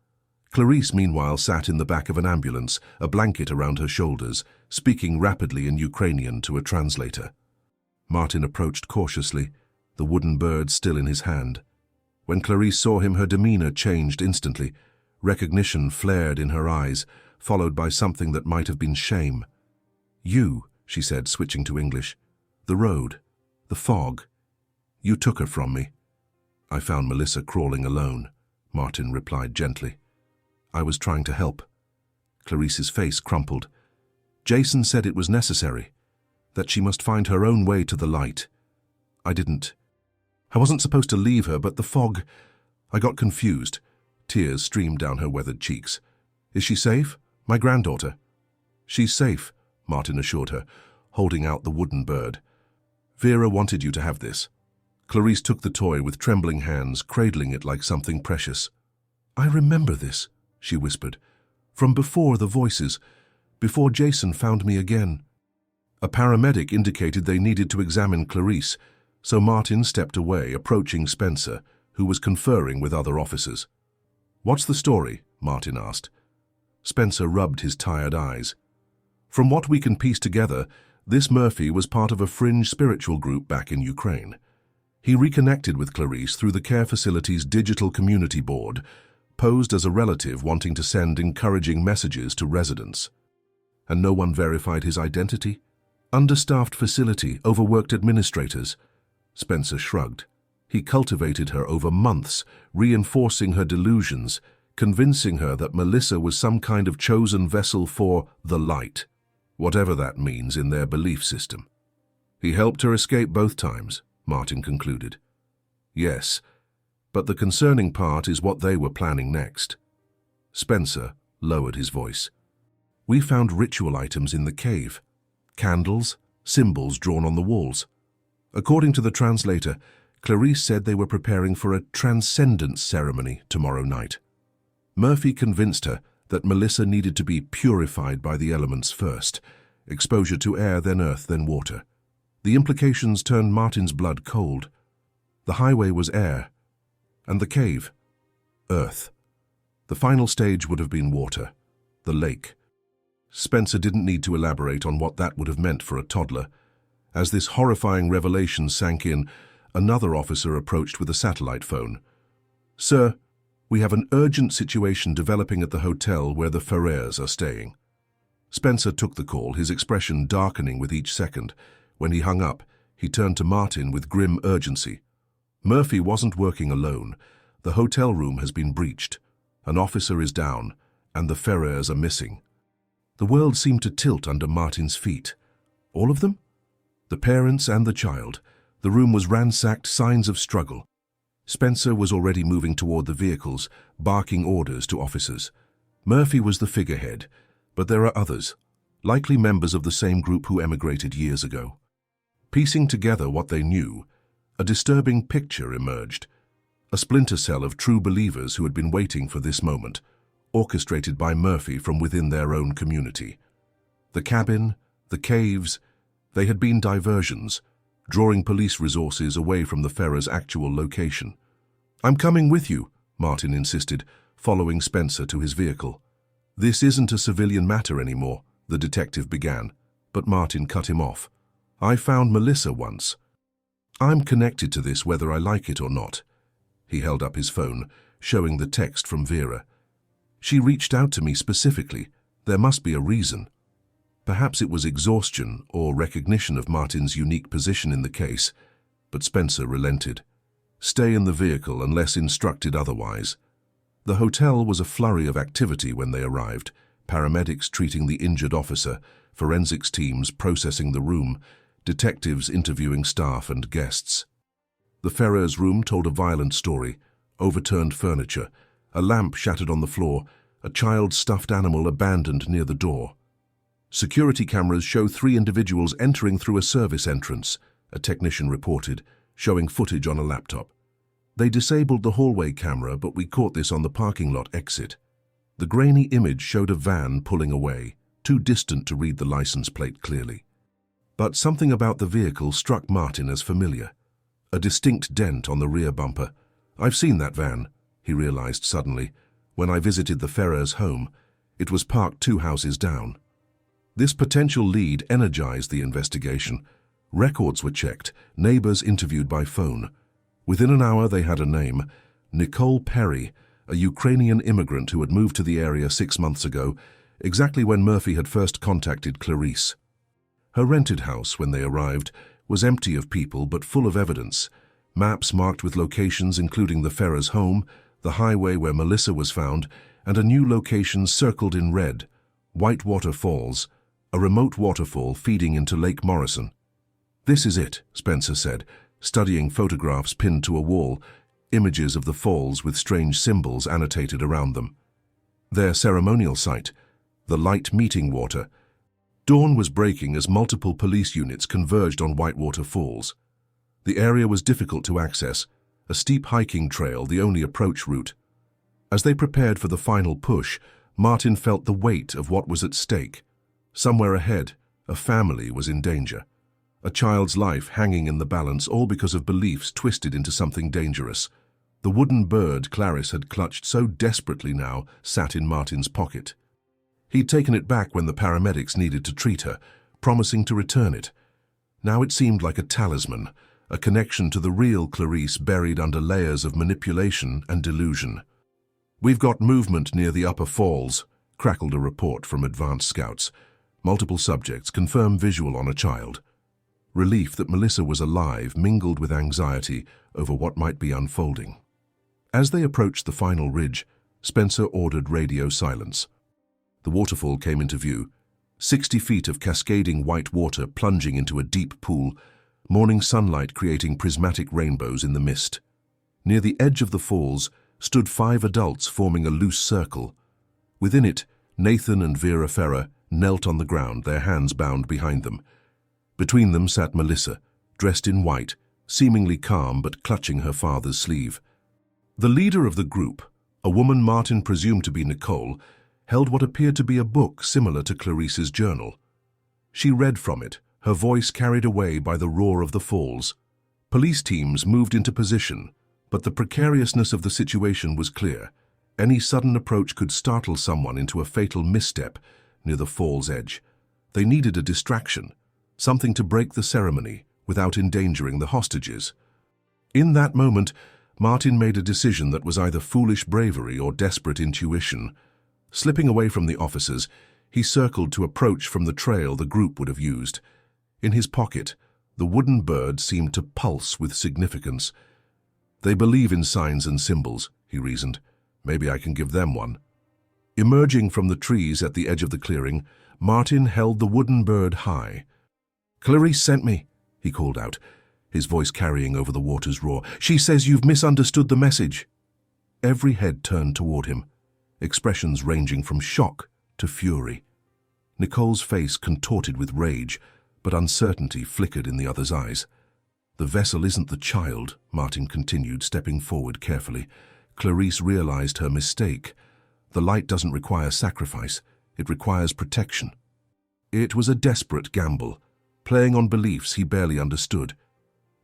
Clarice, meanwhile, sat in the back of an ambulance, a blanket around her shoulders, speaking rapidly in Ukrainian to a translator. Martin approached cautiously, the wooden bird still in his hand. When Clarice saw him, her demeanor changed instantly. Recognition flared in her eyes, followed by something that might have been shame. "You," she said, switching to English. "The road. The fog. You took her from me." "I found Melissa crawling alone," Martin replied gently. "I was trying to help." Clarice's face crumpled. "Jason said it was necessary, that she must find her own way to the light. I didn't. I wasn't supposed to leave her, but the fog... I got confused." Tears streamed down her weathered cheeks. "Is she safe? My granddaughter?" "She's safe," Martin assured her, holding out the wooden bird. "Vera wanted you to have this." Clarice took the toy with trembling hands, cradling it like something precious. "I remember this," she whispered, "from before the voices, before Jason found me again." A paramedic indicated they needed to examine Clarice, so Martin stepped away, approaching Spencer, who was conferring with other officers. "What's the story?" Martin asked. Spencer rubbed his tired eyes. "From what we can piece together, this Murphy was part of a fringe spiritual group back in Ukraine. He reconnected with Clarice through the care facility's digital community board, posed as a relative wanting to send encouraging messages to residents. And no one verified his identity? Understaffed facility, overworked administrators." Spencer shrugged. "He cultivated her over months, reinforcing her delusions, convincing her that Melissa was some kind of chosen vessel for the light, whatever that means in their belief system. He helped her escape both times," Martin concluded. "Yes, but the concerning part is what they were planning next." Spencer lowered his voice. "We found ritual items in the cave. Candles, symbols drawn on the walls. According to the translator, Clarice said they were preparing for a transcendence ceremony tomorrow night. Murphy convinced her that Melissa needed to be purified by the elements first, exposure to air, then earth, then water. The implications turned Martin's blood cold. The highway was air, and the cave, earth. The final stage would have been water, the lake. Spencer didn't need to elaborate on what that would have meant for a toddler. As this horrifying revelation sank in, another officer approached with a satellite phone. "Sir, we have an urgent situation developing at the hotel where the Ferrers are staying." Spencer took the call, his expression darkening with each second. When he hung up, he turned to Martin with grim urgency. "Murphy wasn't working alone. The hotel room has been breached. An officer is down, and the Ferrers are missing." The world seemed to tilt under Martin's feet. All of them? The parents and the child. The room was ransacked, signs of struggle. Spencer was already moving toward the vehicles, barking orders to officers. Murphy was the figurehead, but there are others, likely members of the same group who emigrated years ago. Piecing together what they knew, a disturbing picture emerged. a splinter cell of true believers who had been waiting for this moment, orchestrated by Murphy from within their own community. The cabin, the caves, they had been diversions, drawing police resources away from the Ferrers' actual location. "I'm coming with you," Martin insisted, following Spencer to his vehicle. "This isn't a civilian matter anymore," the detective began, but Martin cut him off. "I found Melissa once. I'm connected to this whether I like it or not." He held up his phone, showing the text from Vera. "She reached out to me specifically. There must be a reason." Perhaps it was exhaustion or recognition of Martin's unique position in the case, but Spencer relented. "Stay in the vehicle unless instructed otherwise." The hotel was a flurry of activity when they arrived, paramedics treating the injured officer, forensics teams processing the room, detectives interviewing staff and guests. The Ferrers' room told a violent story: overturned furniture, a lamp shattered on the floor, a child's stuffed animal abandoned near the door. "Security cameras show 3 individuals entering through a service entrance," a technician reported, showing footage on a laptop. "They disabled the hallway camera, but we caught this on the parking lot exit." The grainy image showed a van pulling away, too distant to read the license plate clearly. But something about the vehicle struck Martin as familiar. A distinct dent on the rear bumper. "I've seen that van," he realized suddenly. "When I visited the Ferrers' home, it was parked 2 houses down." This potential lead energized the investigation. Records were checked, neighbors interviewed by phone. Within an hour they had a name: Nicole Perry, a Ukrainian immigrant who had moved to the area 6 months ago, exactly when Murphy had first contacted Clarice. Her rented house, when they arrived, was empty of people but full of evidence. Maps marked with locations including the Ferrers' home, the highway where Melissa was found, and a new location circled in red: Whitewater Falls, a remote waterfall feeding into Lake Morrison. "This is it," Spencer said, studying photographs pinned to a wall, images of the falls with strange symbols annotated around them. Their ceremonial site, the Light Meeting Water. Dawn was breaking as multiple police units converged on Whitewater Falls. The area was difficult to access, a steep hiking trail the only approach route. As they prepared for the final push, Martin felt the weight of what was at stake. Somewhere ahead, a family was in danger. A child's life hanging in the balance, all because of beliefs twisted into something dangerous. The wooden bird Clarice had clutched so desperately now sat in Martin's pocket. He'd taken it back when the paramedics needed to treat her, promising to return it. Now it seemed like a talisman, a connection to the real Clarice buried under layers of manipulation and delusion. "We've got movement near the upper falls," crackled a report from advanced scouts. "Multiple subjects, confirm visual on a child." Relief that Melissa was alive mingled with anxiety over what might be unfolding. As they approached the final ridge, Spencer ordered radio silence. The waterfall came into view, 60 feet of cascading white water plunging into a deep pool, morning sunlight creating prismatic rainbows in the mist. Near the edge of the falls stood 5 adults forming a loose circle. Within it, Nathan and Vera Ferrer knelt on the ground, their hands bound behind them. Between them sat Melissa, dressed in white, seemingly calm but clutching her father's sleeve. The leader of the group, a woman Martin presumed to be Nicole, held what appeared to be a book similar to Clarice's journal. She read from it, her voice carried away by the roar of the falls. Police teams moved into position, but the precariousness of the situation was clear. Any sudden approach could startle someone into a fatal misstep near the fall's edge. They needed a distraction, something to break the ceremony without endangering the hostages. In that moment, Martin made a decision that was either foolish bravery or desperate intuition. Slipping away from the officers, he circled to approach from the trail the group would have used. In his pocket, the wooden bird seemed to pulse with significance. "They believe in signs and symbols," he reasoned. "Maybe I can give them one." Emerging from the trees at the edge of the clearing, Martin held the wooden bird high. "Clarice sent me," he called out, his voice carrying over the water's roar. "She says you've misunderstood the message." Every head turned toward him, expressions ranging from shock to fury. Nicole's face contorted with rage, but uncertainty flickered in the other's eyes. The vessel isn't the child, Martin continued, stepping forward carefully. Clarice realized her mistake. The light doesn't require sacrifice, it requires protection. It was a desperate gamble, playing on beliefs he barely understood.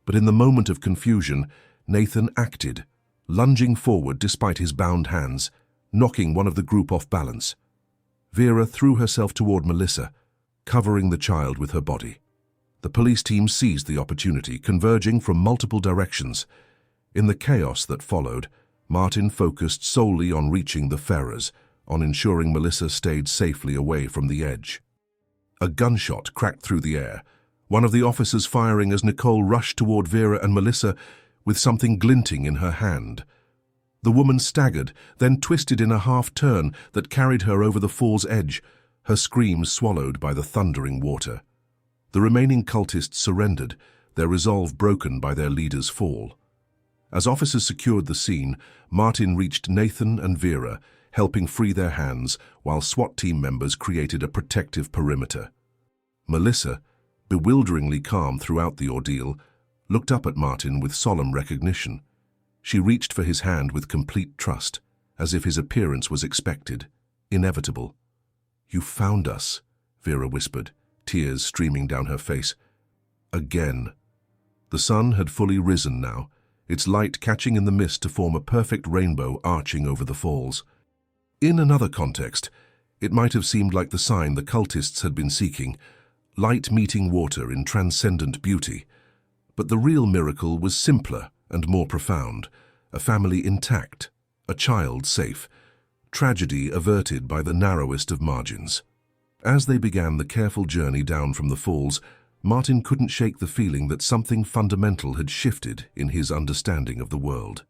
But in the moment of confusion, Nathan acted, lunging forward despite his bound hands, knocking one of the group off balance. Vera threw herself toward Melissa, covering the child with her body. The police team seized the opportunity, converging from multiple directions. In the chaos that followed, Martin focused solely on reaching the Ferrers, on ensuring Melissa stayed safely away from the edge. A gunshot cracked through the air, one of the officers firing as Nicole rushed toward Vera and Melissa with something glinting in her hand. The woman staggered, then twisted in a half-turn that carried her over the fall's edge, her screams swallowed by the thundering water. The remaining cultists surrendered, their resolve broken by their leader's fall. As officers secured the scene, Martin reached Nathan and Vera, helping free their hands, while SWAT team members created a protective perimeter. Melissa, bewilderingly calm throughout the ordeal, looked up at Martin with solemn recognition. She reached for his hand with complete trust, as if his appearance was expected, inevitable. "You found us," Vera whispered, tears streaming down her face. Again. The sun had fully risen now, its light catching in the mist to form a perfect rainbow arching over the falls. In another context, it might have seemed like the sign the cultists had been seeking, light meeting water in transcendent beauty. But the real miracle was simpler and more profound. A family intact, a child safe, tragedy averted by the narrowest of margins. As they began the careful journey down from the falls, Martin couldn't shake the feeling that something fundamental had shifted in his understanding of the world.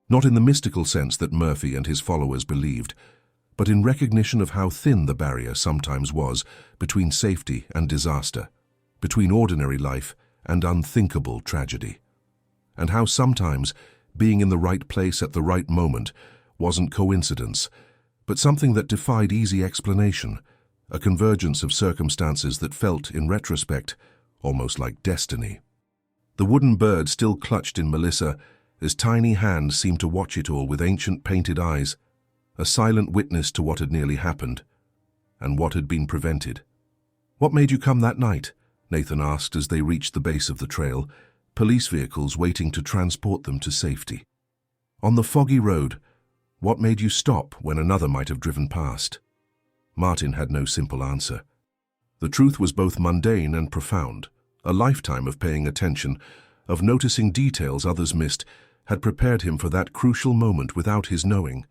Not in the mystical sense that Murphy and his followers believed, but in recognition of how thin the barrier sometimes was between safety and disaster, between ordinary life and unthinkable tragedy. And how sometimes being in the right place at the right moment wasn't coincidence, but something that defied easy explanation, a convergence of circumstances that felt, in retrospect, almost like destiny. The wooden bird still clutched in Melissa, his tiny hand seemed to watch it all with ancient painted eyes, a silent witness to what had nearly happened, and what had been prevented. "What made you come that night?" Nathan asked as they reached the base of the trail, police vehicles waiting to transport them to safety. "On the foggy road, what made you stop when another might have driven past?" Martin had no simple answer. The truth was both mundane and profound. A lifetime of paying attention, of noticing details others missed, had prepared him for that crucial moment without his knowing.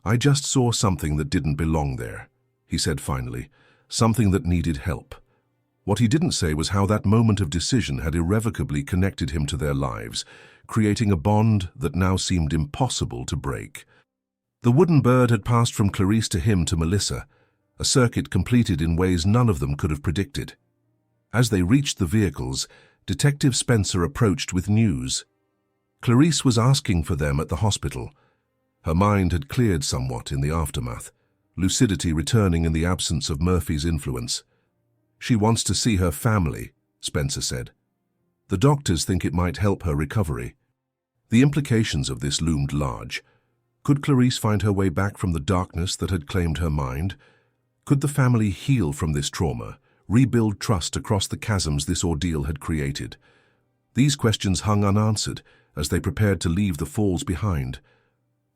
"I just saw something that didn't belong there," he said finally, "something that needed help." What he didn't say was how that moment of decision had irrevocably connected him to their lives, creating a bond that now seemed impossible to break. The wooden bird had passed from Clarice to him to Melissa, a circuit completed in ways none of them could have predicted. As they reached the vehicles, Detective Spencer approached with news. Clarice was asking for them at the hospital. Her mind had cleared somewhat in the aftermath, lucidity returning in the absence of Murphy's influence. "She wants to see her family," Spencer said. "The doctors think it might help her recovery." The implications of this loomed large. Could Clarice find her way back from the darkness that had claimed her mind? Could the family heal from this trauma, rebuild trust across the chasms this ordeal had created? These questions hung unanswered as they prepared to leave the falls behind,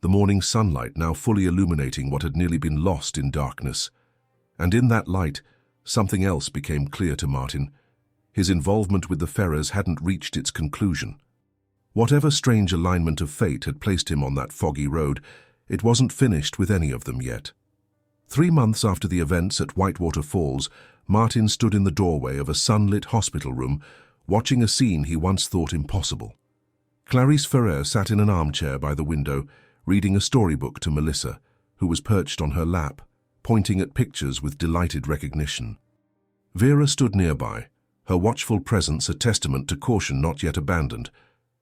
the morning sunlight now fully illuminating what had nearly been lost in darkness. And in that light, something else became clear to Martin. His involvement with the Ferrers hadn't reached its conclusion. Whatever strange alignment of fate had placed him on that foggy road, it wasn't finished with any of them yet. 3 months after the events at Whitewater Falls, Martin stood in the doorway of a sunlit hospital room, watching a scene he once thought impossible. Clarice Ferrer sat in an armchair by the window, reading a storybook to Melissa, who was perched on her lap, pointing at pictures with delighted recognition. Vera stood nearby, her watchful presence a testament to caution not yet abandoned,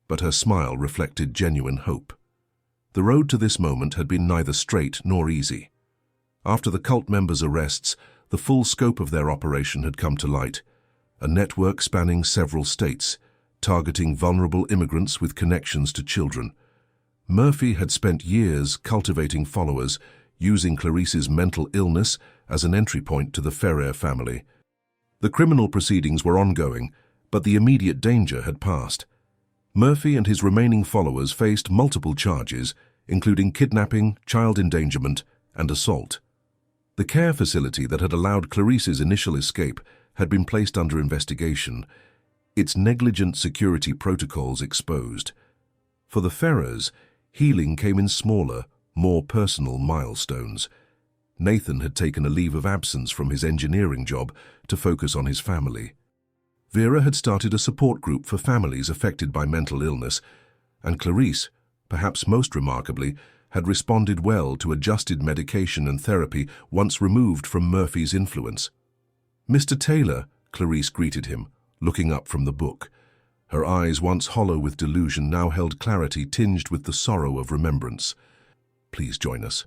but her smile reflected genuine hope. The road to this moment had been neither straight nor easy. After the cult members' arrests, the full scope of their operation had come to light, a network spanning several states, targeting vulnerable immigrants with connections to children. Murphy had spent years cultivating followers, using Clarice's mental illness as an entry point to the Ferrer family. The criminal proceedings were ongoing, but the immediate danger had passed. Murphy and his remaining followers faced multiple charges, including kidnapping, child endangerment, and assault. The care facility that had allowed Clarice's initial escape had been placed under investigation, its negligent security protocols exposed. For the Ferrers, healing came in smaller, more personal milestones. Nathan had taken a leave of absence from his engineering job to focus on his family. Vera had started a support group for families affected by mental illness, and Clarice, perhaps most remarkably, had responded well to adjusted medication and therapy once removed from Murphy's influence. "Mr. Taylor," Clarice greeted him, looking up from the book. Her eyes, once hollow with delusion, now held clarity tinged with the sorrow of remembrance. "Please join us."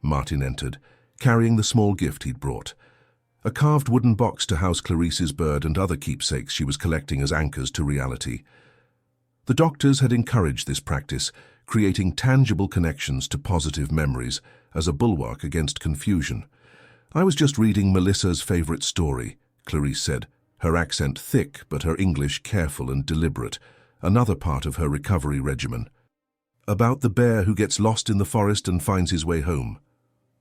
Martin entered, carrying the small gift he'd brought. A carved wooden box to house Clarice's bird and other keepsakes she was collecting as anchors to reality. The doctors had encouraged this practice, creating tangible connections to positive memories as a bulwark against confusion. "I was just reading Melissa's favorite story," Clarice said, her accent thick but her English careful and deliberate, another part of her recovery regimen. "About the bear who gets lost in the forest and finds his way home."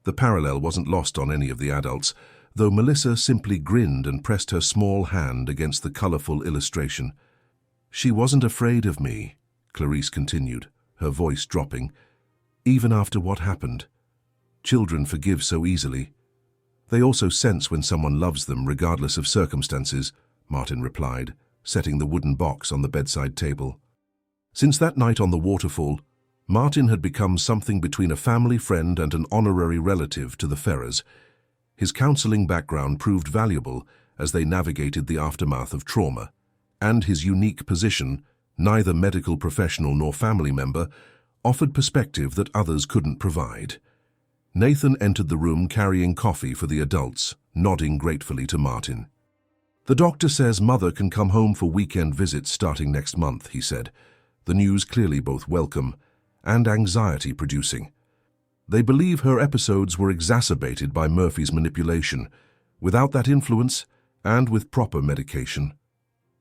The parallel wasn't lost on any of the adults, though Melissa simply grinned and pressed her small hand against the colorful illustration. "She wasn't afraid of me," Clarice continued, her voice dropping, "even after what happened. Children forgive so easily. They also sense when someone loves them regardless of circumstances," Martin replied, setting the wooden box on the bedside table. Since that night on the waterfall, Martin had become something between a family friend and an honorary relative to the Ferrers. His counseling background proved valuable as they navigated the aftermath of trauma, and his unique position, neither medical professional nor family member, offered perspective that others couldn't provide. Nathan entered the room carrying coffee for the adults, nodding gratefully to Martin. "The doctor says Mother can come home for weekend visits starting next month," he said, the news clearly both welcome and anxiety-producing. They believe her episodes were exacerbated by Murphy's manipulation. Without that influence, and with proper medication.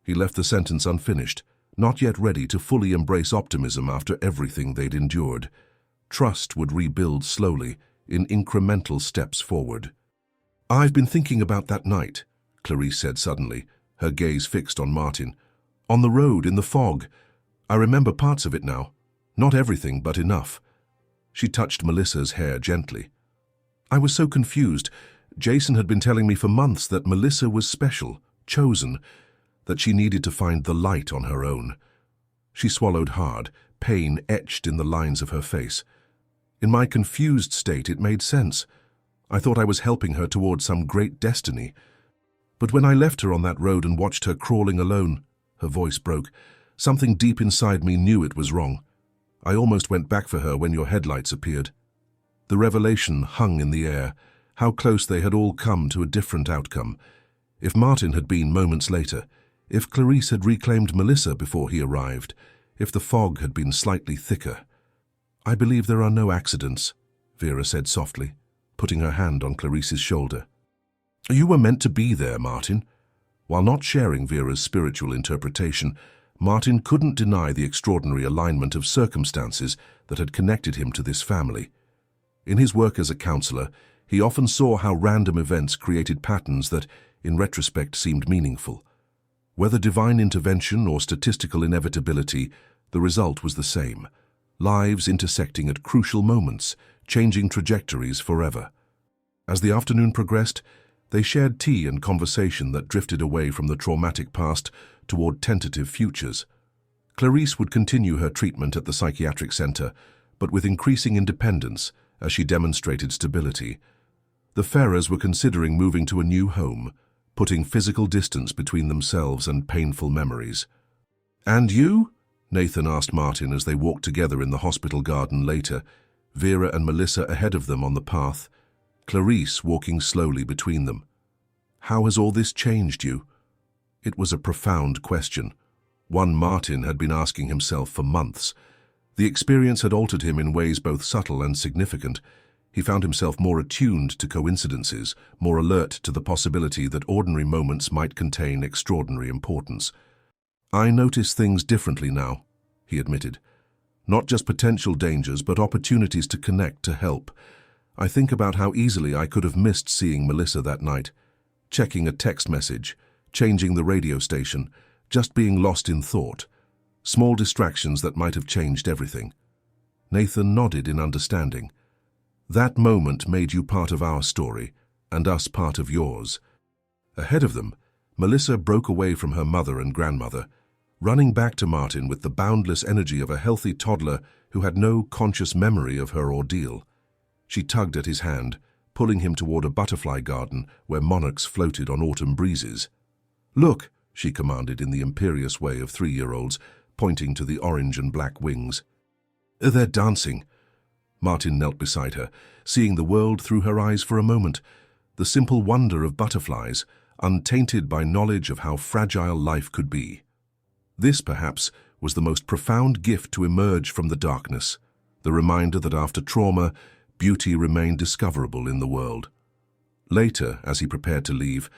He left the sentence unfinished, not yet ready to fully embrace optimism after everything they'd endured. Trust would rebuild slowly, in incremental steps forward. "I've been thinking about that night," Clarice said suddenly, her gaze fixed on Martin. "On the road, in the fog. I remember parts of it now. Not everything, but enough." She touched Melissa's hair gently. "I was so confused. Jason had been telling me for months that Melissa was special, chosen, that she needed to find the light on her own." She swallowed hard, pain etched in the lines of her face. "In my confused state, it made sense. I thought I was helping her toward some great destiny. But when I left her on that road and watched her crawling alone," her voice broke, "something deep inside me knew it was wrong. I almost went back for her when your headlights appeared." The revelation hung in the air, how close they had all come to a different outcome. If Martin had been moments later, if Clarice had reclaimed Melissa before he arrived, if the fog had been slightly thicker. "I believe there are no accidents," Vera said softly, putting her hand on Clarice's shoulder. "You were meant to be there, Martin." While not sharing Vera's spiritual interpretation, Martin couldn't deny the extraordinary alignment of circumstances that had connected him to this family. In his work as a counselor, he often saw how random events created patterns that, in retrospect, seemed meaningful. Whether divine intervention or statistical inevitability, the result was the same. Lives intersecting at crucial moments, changing trajectories forever. As the afternoon progressed, they shared tea and conversation that drifted away from the traumatic past toward tentative futures. Clarice would continue her treatment at the psychiatric center, but with increasing independence as she demonstrated stability. The Ferrers were considering moving to a new home, putting physical distance between themselves and painful memories. "And you?" Nathan asked Martin as they walked together in the hospital garden later, Vera and Melissa ahead of them on the path, Clarice walking slowly between them. "How has all this changed you?" It was a profound question, One Martin had been asking himself for months. The experience had altered him in ways both subtle and significant. He found himself more attuned to coincidences, more alert to the possibility that ordinary moments might contain extraordinary importance. "I notice things differently now," he admitted. "Not just potential dangers, but opportunities to connect, to help. I think about how easily I could have missed seeing Melissa that night, checking a text message, changing the radio station, just being lost in thought. Small distractions that might have changed everything." Nathan nodded in understanding. "That moment made you part of our story, and us part of yours." Ahead of them, Melissa broke away from her mother and grandmother, running back to Martin with the boundless energy of a healthy toddler who had no conscious memory of her ordeal. She tugged at his hand, pulling him toward a butterfly garden where monarchs floated on autumn breezes. "Look," she commanded in the imperious way of 3-year-olds, pointing to the orange and black wings. "They're dancing." Martin knelt beside her, seeing the world through her eyes for a moment, the simple wonder of butterflies, untainted by knowledge of how fragile life could be. This, perhaps, was the most profound gift to emerge from the darkness, the reminder that after trauma, beauty remained discoverable in the world. Later, as he prepared to leave,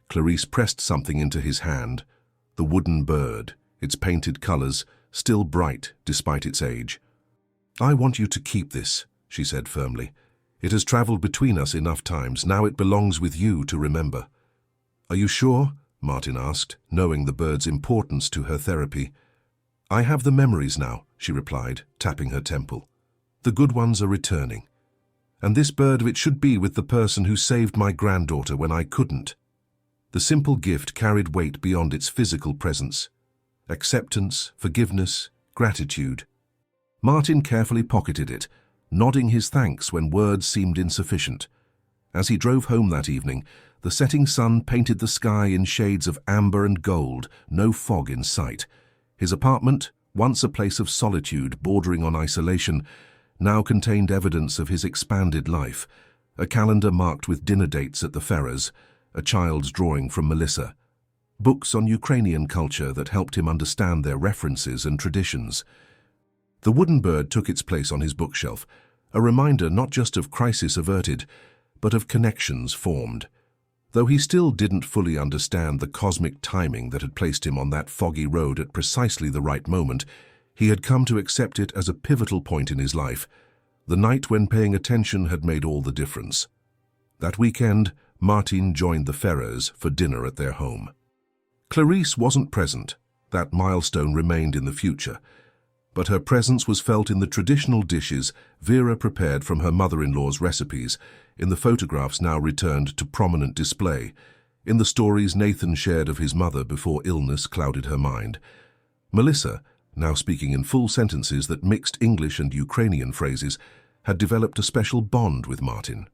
Clarice pressed something into his hand, the wooden bird, its painted colors, still bright despite its age. "I want you to keep this," she said firmly. "It has traveled between us enough times. Now it belongs with you to remember." "Are you sure?" Martin asked, knowing the bird's importance to her therapy. "I have the memories now," she replied, tapping her temple. "The good ones are returning. And this bird, it should be with the person who saved my granddaughter when I couldn't." The simple gift carried weight beyond its physical presence. Acceptance, forgiveness, gratitude. Martin carefully pocketed it, nodding his thanks when words seemed insufficient. As he drove home that evening, the setting sun painted the sky in shades of amber and gold, no fog in sight. His apartment, once a place of solitude bordering on isolation, now contained evidence of his expanded life, a calendar marked with dinner dates at the Ferrers, a child's drawing from Melissa, books on Ukrainian culture that helped him understand their references and traditions. The wooden bird took its place on his bookshelf, a reminder not just of crisis averted, but of connections formed. Though he still didn't fully understand the cosmic timing that had placed him on that foggy road at precisely the right moment, he had come to accept it as a pivotal point in his life, the night when paying attention had made all the difference. That weekend, Martin joined the Ferrers for dinner at their home. Clarice wasn't present. That milestone remained in the future. But her presence was felt in the traditional dishes Vera prepared from her mother-in-law's recipes, in the photographs now returned to prominent display, in the stories Nathan shared of his mother before illness clouded her mind. Melissa, now speaking in full sentences that mixed English and Ukrainian phrases, had developed a special bond with Martin.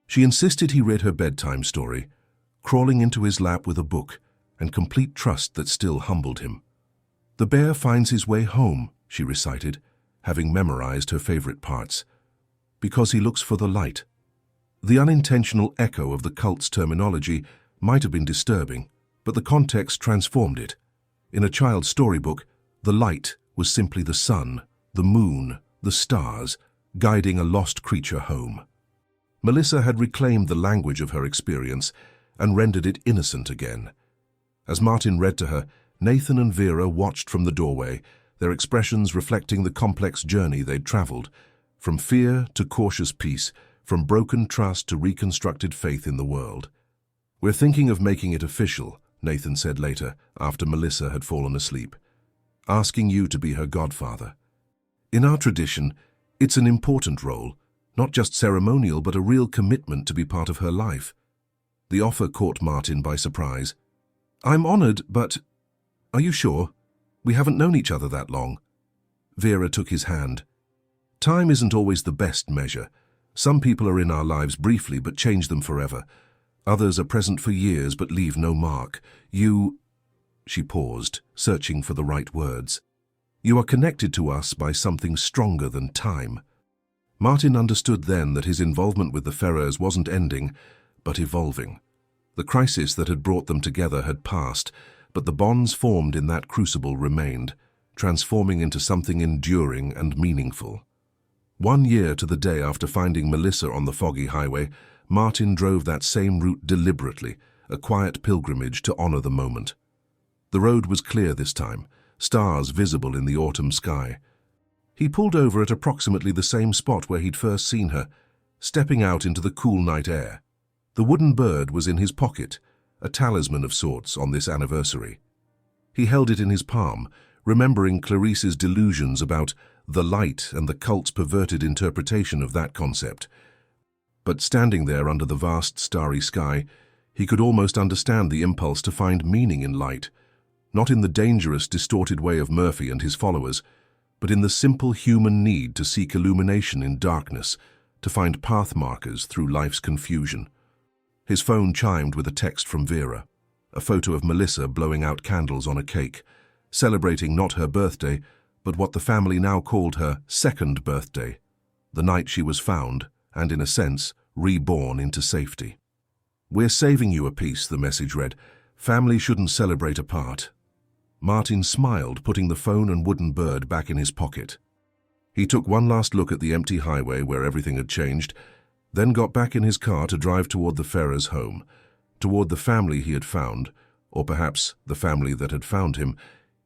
She insisted he read her bedtime story, crawling into his lap with a book, and complete trust that still humbled him. "The bear finds his way home," she recited, having memorized her favorite parts, "because he looks for the light." The unintentional echo of the cult's terminology might have been disturbing, but the context transformed it. In a child's storybook, the light was simply the sun, the moon, the stars, guiding a lost creature home. Melissa had reclaimed the language of her experience and rendered it innocent again. As Martin read to her, Nathan and Vera watched from the doorway, their expressions reflecting the complex journey they'd traveled, from fear to cautious peace, from broken trust to reconstructed faith in the world. "We're thinking of making it official," Nathan said later, after Melissa had fallen asleep, "asking you to be her godfather. In our tradition, it's an important role, not just ceremonial but a real commitment to be part of her life." The offer caught Martin by surprise. "I'm honored, but are you sure? We haven't known each other that long." Vera took his hand. "Time isn't always the best measure. Some people are in our lives briefly but change them forever. Others are present for years but leave no mark. You—" She paused, searching for the right words. "You are connected to us by something stronger than time." Martin understood then that his involvement with the Ferrers wasn't ending, but evolving. The crisis that had brought them together had passed, but the bonds formed in that crucible remained, transforming into something enduring and meaningful. 1 year to the day after finding Melissa on the foggy highway, Martin drove that same route deliberately, a quiet pilgrimage to honor the moment. The road was clear this time, stars visible in the autumn sky. He pulled over at approximately the same spot where he'd first seen her, stepping out into the cool night air. The wooden bird was in his pocket, a talisman of sorts on this anniversary. He held it in his palm, remembering Clarice's delusions about the light and the cult's perverted interpretation of that concept. But standing there under the vast starry sky, he could almost understand the impulse to find meaning in light, not in the dangerous, distorted way of Murphy and his followers, but in the simple human need to seek illumination in darkness, to find path markers through life's confusion. His phone chimed with a text from Vera, a photo of Melissa blowing out candles on a cake, celebrating not her birthday, but what the family now called her second birthday, the night she was found and, in a sense, reborn into safety. "We're saving you a piece," the message read. "Family shouldn't celebrate apart." Martin smiled, putting the phone and wooden bird back in his pocket. He took one last look at the empty highway where everything had changed, then got back in his car to drive toward the Ferrers' home, toward the family he had found, or perhaps the family that had found him,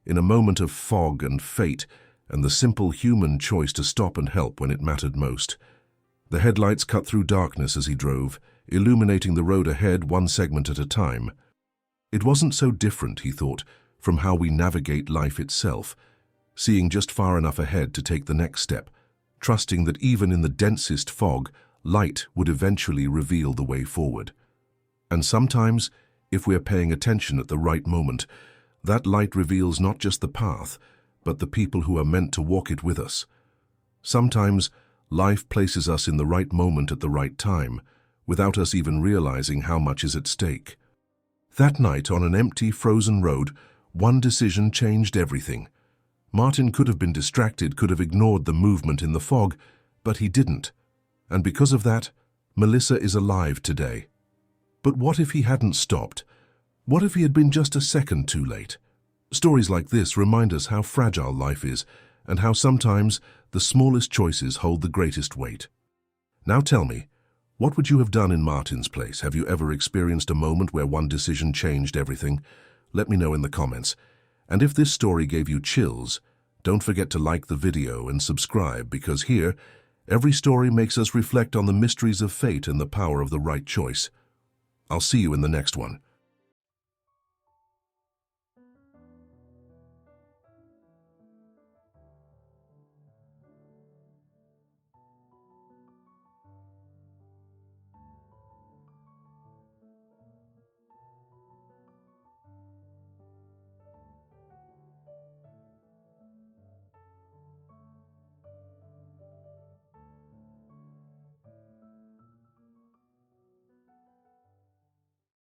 in a moment of fog and fate and the simple human choice to stop and help when it mattered most. The headlights cut through darkness as he drove, illuminating the road ahead one segment at a time. It wasn't so different, he thought, from how we navigate life itself, seeing just far enough ahead to take the next step, trusting that even in the densest fog, light would eventually reveal the way forward. And sometimes, if we're paying attention at the right moment, that light reveals not just the path, but the people who are meant to walk it with us. Sometimes, life places us in the right moment at the right time, without us even realizing how much is at stake. That night, on an empty, frozen road, one decision changed everything. Martin could have been distracted, could have ignored the movement in the fog, but he didn't. And because of that, Melissa is alive today. But what if he hadn't stopped? What if he had been just a second too late? Stories like this remind us how fragile life is, and how sometimes the smallest choices hold the greatest weight. Now tell me, what would you have done in Martin's place? Have you ever experienced a moment where one decision changed everything? Let me know in the comments. And if this story gave you chills, don't forget to like the video and subscribe, because here, every story makes us reflect on the mysteries of fate and the power of the right choice. I'll see you in the next one.